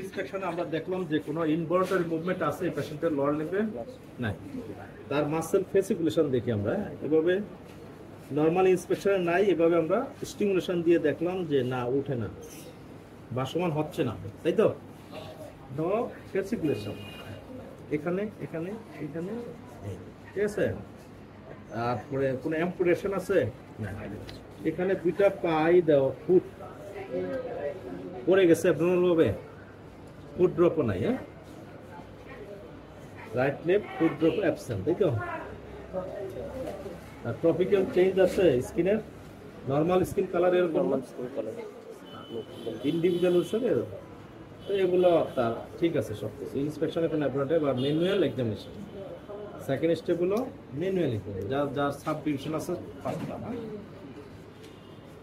ইন্সপেকশনে আমরা দেখলাম যে কোনো ইনভলিউন্টারি মুভমেন্ট আছে এই পেশেন্টের লোয়ার লিম্বে নাই। তার মাসেল ফেসিকুলেশন দেখি আমরা এভাবে, নর্মাল ইন্সপেকশনে নাই, এভাবে আমরা স্টিমুলেশন দিয়ে দেখলাম যে না উঠে না বা সমান হচ্ছে না, তাই তো? নো ফেসিকুলেশন এখানে এখানে এখানে, ঠিক আছে। তারপরে কোনো অ্যাম্পুটেশন আছে না, এখানে দুইটা পাই দাও ফুট পড়ে গেছে অ্যাবনর্মালভাবে, ফুট ড্রপও নাই, হ্যাঁ, right left foot drop absent, তাই তো? আর ট্রপিক্যাল চেঞ্জ আছে স্কিনের, নর্মাল স্কিন কালার এরকম ইন্ডিভিজুয়াল হিসেবে, তো এগুলো তার ঠিক আছে সব কিছু। ইন্সপেকশনে কোনো অ্যাপ্রোটে বা ম্যানুয়াল এক্সামিনেশন, সেকেন্ড স্টেপ হলো ম্যানুয়ালি যার যার সাব ডিভিশন আছে পাঁচটা।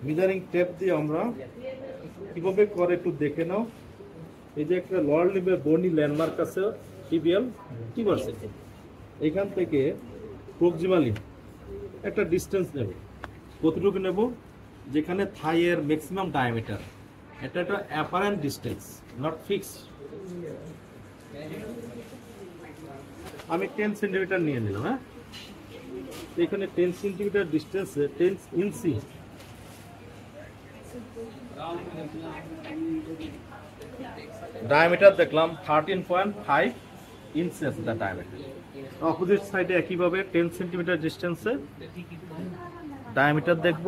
মিজারিং টেপ দিয়ে আমরা কিভাবে করে একটু দেখে নাও। এই যে একটা লোয়ার লিম্বের বনি ল্যান্ডমার্ক আছে টিবিয়াল, কি করছে এখান থেকে প্রক্সিমালি একটা ডিস্টেন্স নেব, কতটুকু নেব, যেখানে থাইয়ের ম্যাক্সিমাম ডায়ামিটার, এটা একটা অ্যাপারেন্ট ডিস্টেন্স, নট ফিক্সড। আমি 10 সেন্টিমিটার নিয়ে নিলাম, হ্যাঁ, এখানে 10 সেন্টিমিটার ডিস্টেন্সে 10 ইঞ্চি ডায়ামিটার দেখলাম 13.5 ইঞ্চি আছে তার ডায়ামিটার। অপোজিট সাইডে একইভাবে 10 সেন্টিমিটার ডিস্টেন্সে ডায়ামিটার দেখব,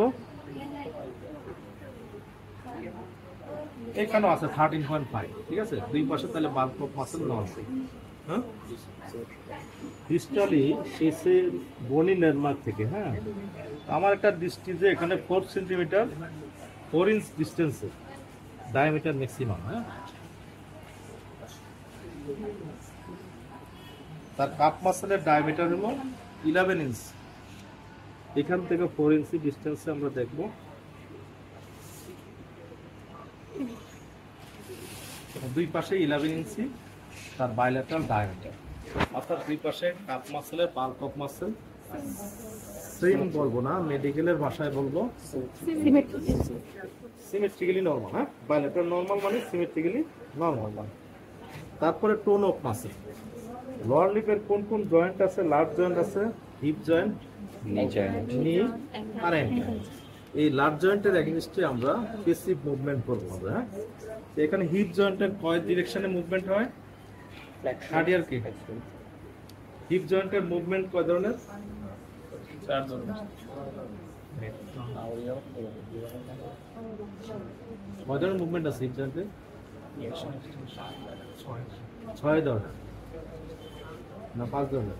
এখানেও আছে 13.5, ঠিক আছে, দুই পাশে তাহলে বাল্ক অফ মাসল নর্মাল। হ্যাঁ, ডিস্টালি এসে বনি ল্যান্ডমার্ক থেকে, হ্যাঁ, আমার একটা ডিস্টেন্সে এখানে 4 সেন্টিমিটার 4 ইঞ্চ ডিস্টেন্সে ডায়ামিটার ম্যাক্সিমাম, হ্যাঁ, তার কাপ মাসলের ডায়ামিটার হলো 11 ইঞ্চ, এখান থেকে 4 ইঞ্চি ডিস্টেন্সে আমরা দেখব। দুই পাশে 11 ইঞ্চি তার বাইলেটারাল ডায়ামিটার, অর্থাৎ দুই পাশে কাপ মাসলের বাল্ক অফ মাসল, সেম বলবো না, মেডিকেলের ভাষায় বলবো সিমেট্রিক্যালি নরমাল, হ্যাঁ, বাইলেটারাল নরমাল মানে সিমেট্রিক্যালি নরমাল। তারপরে টোন অফ মাসল, লোয়ার লিপের কোন কোন জয়েন্ট আছে, লার্জ জয়েন্ট আছে, হিপ জয়েন্ট, নি আর অ্যাঙ্কেল। এই লার্জ জয়েন্টের এগেইনস্টে আমরা প্যাসিভ মুভমেন্ট করব, হ্যাঁ। এখানে হিপ জয়েন্টের কয় ডিরেকশনে মুভমেন্ট হয়, কার্ডিয়াল কি হিপ জয়েন্টের মুভমেন্ট কয় ধরনের, 4 ধরনের। কয় ধরনের মুভমেন্ট আছে হিপ জয়েন্টে, 6 ধরনের না 5 ধরনের,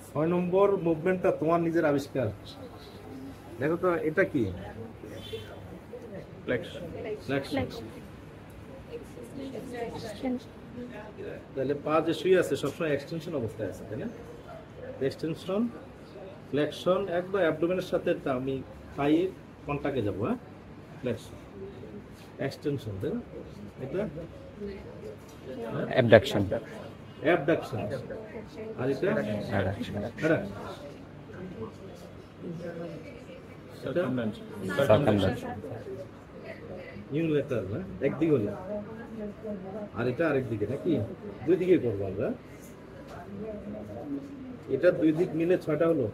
6 নম্বর মুভমেন্টটা তোমার নিজের আবিষ্কার। দেখো তো এটা কি, তাহলে পা যে শুয়ে আছে সবসময় এক্সটেনশন অবস্থায় আছে, তাই না? এক্সটেনশন, ফ্লেকশন, একদম অ্যাবডোমেনের সাথে আমি থাইয়ের কন্টাক্টে যাবো, হ্যাঁ, ফ্লেকশন, এক্সটেনশন, তাই না? এটা অ্যাবডাকশন, অ্যাবডাকশন, আর এটা অ্যাডাকশন, সার্কামডাকশন, ইউনিলেটারাল, হ্যাঁ, একদিকে হলো, আর এটা আরেক দিকে, নাকি দুই দিকে করবো আমরা। এটা দুই দিক মিলে 6টা হলো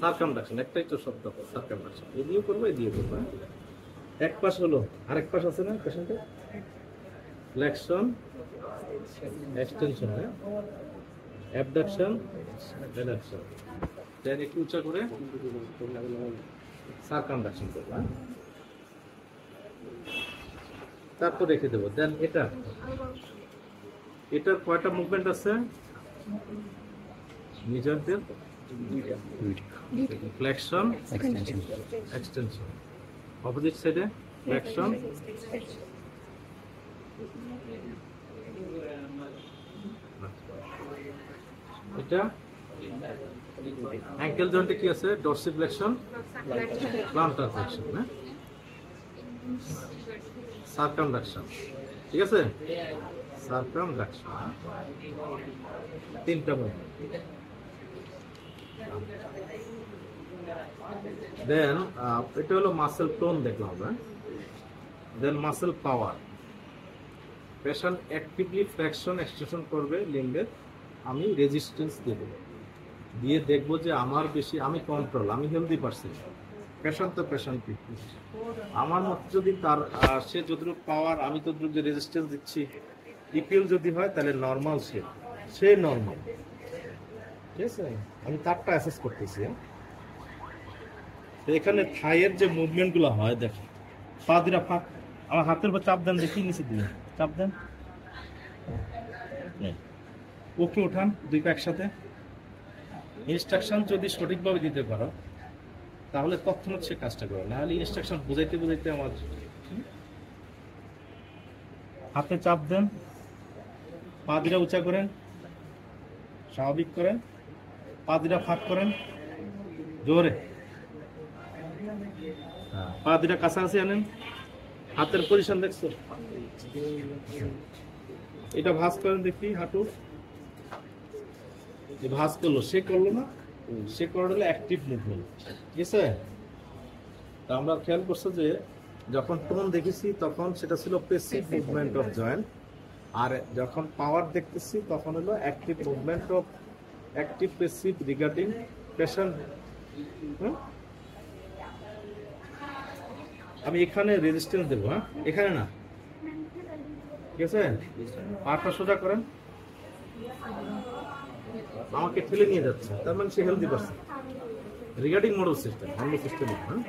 সার্কামডাকশন, একটাই তো শব্দ সার্কামডাকশন, এদিকেও করবো এদিকে করবো, হ্যাঁ। এক পাশ হলো, আরেক পাশ আছে না পেশেন্টের, ফ্লেকশন, এক্সটেনশন, হ্যাঁ, অ্যাবডাকশন, অ্যাডাকশন, দেন একটু উঁচা করে সার্কামডাকশন করবো, হ্যাঁ। তারপর রেখে দেবো। দেন এটার কয়টা মুভমেন্ট আছে, নিজেদের ফ্লেকশন, এক্সটেনশন, অপোজিট সাইডে ফ্লেকশন, এটা অ্যাঙ্কেল জয়েন্টে কি আছে, ডরসিফ্লেকশন, প্লান্টার ফ্লেকশন, হ্যাঁ, সার্কামডাকশন, ঠিক আছে, সার্কামডাকশন, 3টা মুভমেন্ট। দেন এটা হলো মাসেল টোন দেখলাম আমরা। Then muscle power, patient actively flexion extension করবে লিম্বের, আমি রেজিস্ট্যান্স দেব, দিয়ে দেখবো যে আমার বেশি, আমি কন্ট্রোল, আমি হেলদি পারসন, পেশেন্ট তো পেশেন্ট, আমার মতো যদি তার সে যতটুকু পাওয়ার আমি ততটুকু যে রেজিস্ট্যান্স দিচ্ছি ইকুয়াল যদি হয় তাহলে নর্মাল, সে নর্মাল, ঠিক আছে। আমি তারটা অ্যাসেস করতেছি। তো এখানে থাইয়ের যে মুভমেন্টগুলো হয় দেখেন, পা দুটা ফাঁক, আমার হাতের উপর চাপ দেন, দেখি নিচে দিয়ে চাপ দেন, ওকে ওঠান দুই পা একসাথে। ইনস্ট্রাকশন যদি সঠিকভাবে দিতে পারো তাহলে তৎক্ষণাৎ সে কাজটা করো, নাহলে ইনস্ট্রাকশন বুঝাইতে বুঝাইতে আমার। হাতে চাপ দেন, পা দুটা উঁচা করেন, স্বাভাবিক করেন, পা দুটা ফাঁক করেন জোরে, পা দুটা কাছাকাছি আনেন, হাতের পজিশন দেখছো, এটা ভাঁজ করেন দেখি, হাঁটু ভাঁজ করলো, সে করলো না, সে করলো অ্যাক্টিভ মুভমেন্ট, ঠিক আছে। তা আমরা খেয়াল করছো যে যখন টোন দেখেছি তখন সেটা ছিল প্যাসিভ মুভমেন্ট অফ জয়েন্ট, আর যখন পাওয়ার দেখতেছি তখন হলো active movement of active passive regarding patient. আমি এখানে রেজিস্ট্যান্স দেবো, হ্যাঁ এখানে না, ঠিক আছে। পাটা সোজা করেন, আমাকে ঠেলে নিয়ে যাচ্ছে, তার মানে সে healthy person regarding model system, অন্য সিস্টেম। হ্যাঁ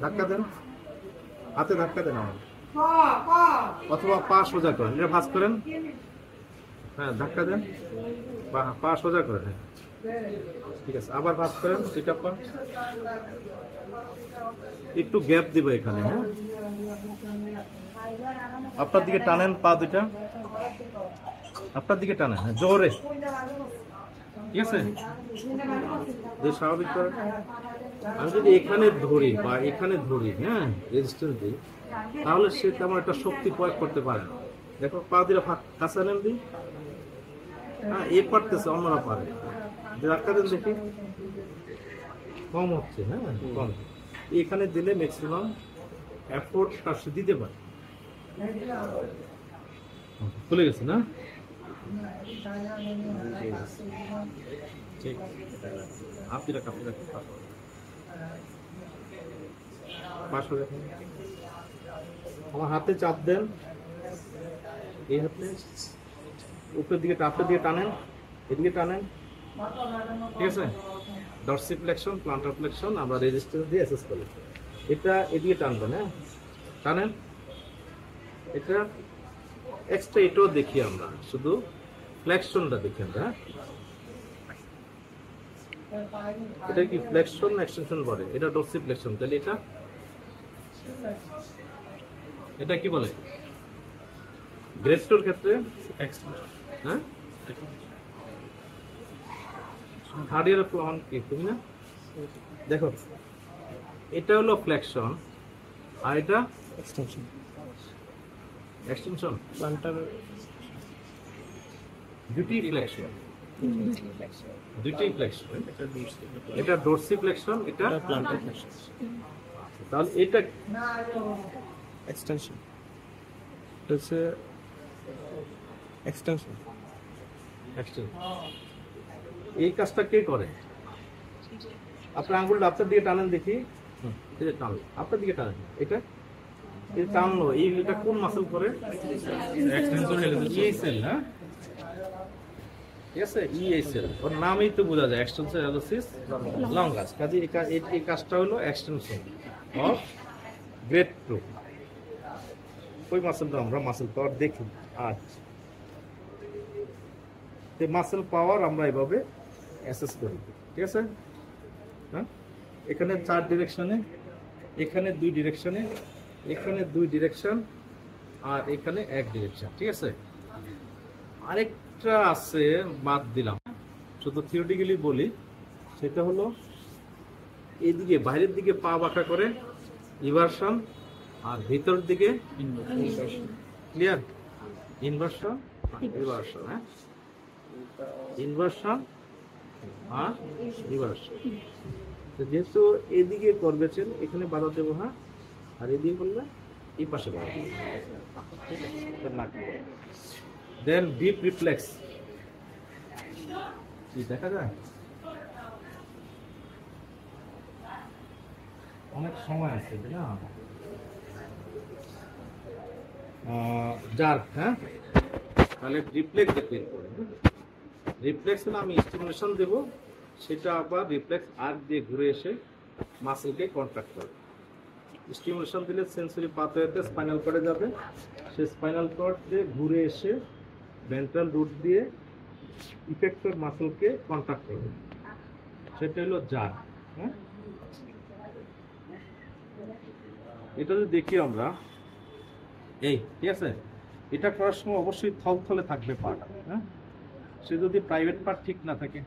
ধাক্কা দেন, হাতে ধাক্কা দেন আমার, অথবা পা সোজা করেন, এটা ভাঁজ করেন, হ্যাঁ ধাক্কা দেন, পা সোজা করেন, হ্যাঁ ঠিক আছে। আবার ভাঁজ করেন, দুইটা পা, একটু গ্যাপ দিব এখানে, হ্যাঁ আপনার দিকে টানেন, পা দুইটা আপনার দিকে টানেন, হ্যাঁ জোরে, ঠিক আছে। স্বাভাবিক করেন। আমি যদি এখানে ধরি বা এখানে ধরি, হ্যাঁ রেজিস্ট্যান্স দিই, তাহলে সে তেমন একটা শক্তি প্রয়োগ করতে পারে না। দেখো পা দিয়ে কাছে নেন দিই, হ্যাঁ এ পারতেছে, অন্যরা পারে, ধাক্কা দেন দেখি, কম হচ্ছে, হ্যাঁ কম, এখানে দিলে ম্যাক্সিমাম এফোর্ট তার সে দিতে পারে। খুলে গেছে না, ঠিক আপনি রাখ, আপনি রাখ, পাঁচশো দেখেন, আমার হাতে চাপ দেন, এই হাতে উপরের দিকে, টাপের দিকে টানেন, এদিকে টানেন, ঠিক আছে। ডরসিফ্লেকশন, প্লান্টার ফ্লেকশন আমরা রেজিস্ট্যান্স দিয়ে অ্যাসেস করি। এটা এদিকে টানবেন, হ্যাঁ টানেন, এটা এক্সট্রা, এটাও দেখি আমরা, শুধু ফ্লেকশনটা দেখি আমরা, হ্যাঁ এটা কি ফ্লেকশন এক্সটেনশন বলে, এটা ডরসিফ্লেকশন, তাহলে এটা কি বলে গ্রেস্টোর ক্ষেত্রে, হ্যাঁ থার্ড ইয়ার প্লান কি তুমি না দেখো, এটা হলো ফ্লেকশন আর এটা এক্সটেনশন, এক্সটেনশন প্লান্টার, দুটি ফ্লেকশন, দুটি ফ্লেকশন, এটা ডরসিফ্লেকশন, এটা প্লান্টার ফ্লেকশন। তাহলে এটা এক্সটেনশন, এটা হচ্ছে এক্সটেনশন, এক্সটেনশন। এই কাজটা কে করে? আপনার আঙ্গুলটা আপনার দিকে টানেন দেখি, এই যে টান, আপনার দিকে টানেন, এটা এই টানলো, এটা কোন মাসল করে? এক্সটেনশন ইএসএল, হ্যাঁ ঠিক আছে, ইএসএল ওর নামই তো বোঝা যায়, এক্সটেনশন অ্যালোসিস লঙ্গাস। কাজে এই কাজটা হলো এক্সটেনশন অফ গ্রেড 2। ওই মাসলটা আমরা মাসল পাওয়ার দেখি, আচ্ছা মাসল পাওয়ার আমরা এভাবে অ্যাসেস করি, ঠিক আছে। হ্যাঁ এখানে 4 ডিরেকশনে, এখানে 2 ডিরেকশনে, এখানে 2 ডিরেকশন, আর এখানে 1 ডিরেকশন, ঠিক আছে। আরেকটা আছে বাদ দিলাম, শুধু থিওরিটিক্যালি বলি, সেটা হলো এইদিকে বাইরের দিকে পা বাঁকা করে ইনভার্সন, আর ভিতরের দিকে ক্লিয়ার, ইনভার্সন ইনভার্সন, হ্যাঁ ইনভার্সন আর রিভার্সন। তো যেহেতু এদিকে করবেছেন এখানে বাধা দেবো, হ্যাঁ, আর এদিকে করলে এই পাশে বাধা দেবো, ঠিক আছে? নাক দেন ডিপ রিফ্লেক্স দেখা যায় অনেক সময় আছে না জার্ক, হ্যাঁ, তাহলে রিফ্লেক্স দেখতে রিফ্লেক্স হলে আমি স্টিমুলেশন দেব, সেটা আবার রিফ্লেক্স আর্ক দিয়ে ঘুরে এসে মাসেলকে কন্ট্রাক্ট করবে। স্টিমুলেশন দিলে সেন্সরি পাথওয়েতে স্পাইনাল কর্ডে যাবে, সে স্পাইনাল কর্ড দিয়ে ঘুরে এসে ভেন্ট্রাল রুট দিয়ে ইফেক্টর মাসেলকে কন্ট্রাক্ট করবে, সেটা হলো জার্ক, হ্যাঁ। এটা যদি দেখি আমরা এই, ঠিক আছে, এটা করার সময় অবশ্যই থলথলে থাকবে পাটা, হ্যাঁ। সে যদি প্রাইভেট পার্ট ঠিক না থাকে,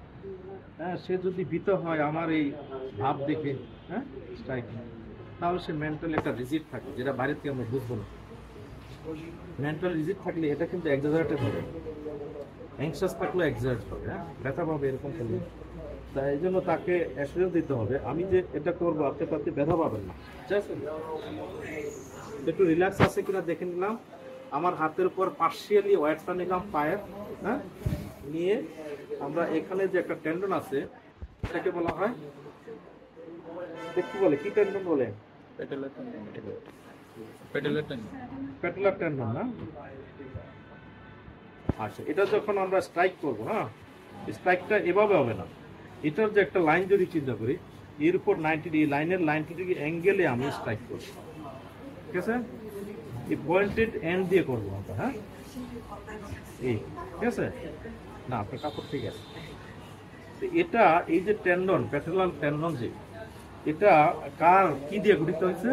হ্যাঁ, সে যদি ভীত হয় আমার এই ভাব দেখে, হ্যাঁ, স্ট্রাইকিং, তাহলে সে মেন্টাল একটা রিজিট থাকে, যেটা বাইরে থেকে আমরা বুঝবো না। মেন্টাল রিজিট থাকলে এটা কিন্তু এক্সাজারেটেড হবে, অ্যাংশাস থাকলেও এক্সাজারেট হবে, হ্যাঁ, ব্যথা পাবে এরকম করলে। তাই এই জন্য তাকে অ্যাসুরেন্স দিতে হবে আমি যে এটা করবো আপনি তাতে ব্যথা পাবেন না, ঠিক আছে? একটু রিল্যাক্স আছে কিনা দেখে নিলাম। আমার হাতের উপর পার্শিয়ালি ওয়েটটা নিলাম পায়ের, হ্যাঁ, নিয়ে আমরা এখানে যে একটা টেন্ডন আছে এটাকে বলা হয়, দেখতে বলে কি টেন্ডন বলে? প্যাটেলার টেন্ডন, না? আচ্ছা, এটা যখন আমরা স্ট্রাইক করবো, হ্যাঁ, স্ট্রাইকটা এভাবে হবে না, এটার যে একটা লাইন যদি চিন্তা করি, এর উপর 90 ডিগ্রি লাইনের 90 ডিগ্রি অ্যাঙ্গেলে আমি স্ট্রাইক করবো, ঠিক আছে? এই পয়েন্টেড এন্ড দিয়ে করবো আমরা, হ্যাঁ, এই, ঠিক আছে? না, আপনার কাপড় ঠিক আছে। এটা এই যে টেন্ডন, প্যাটেলার টেন্ডন, যে এটা কার কি দিয়ে গঠিত হয়েছে?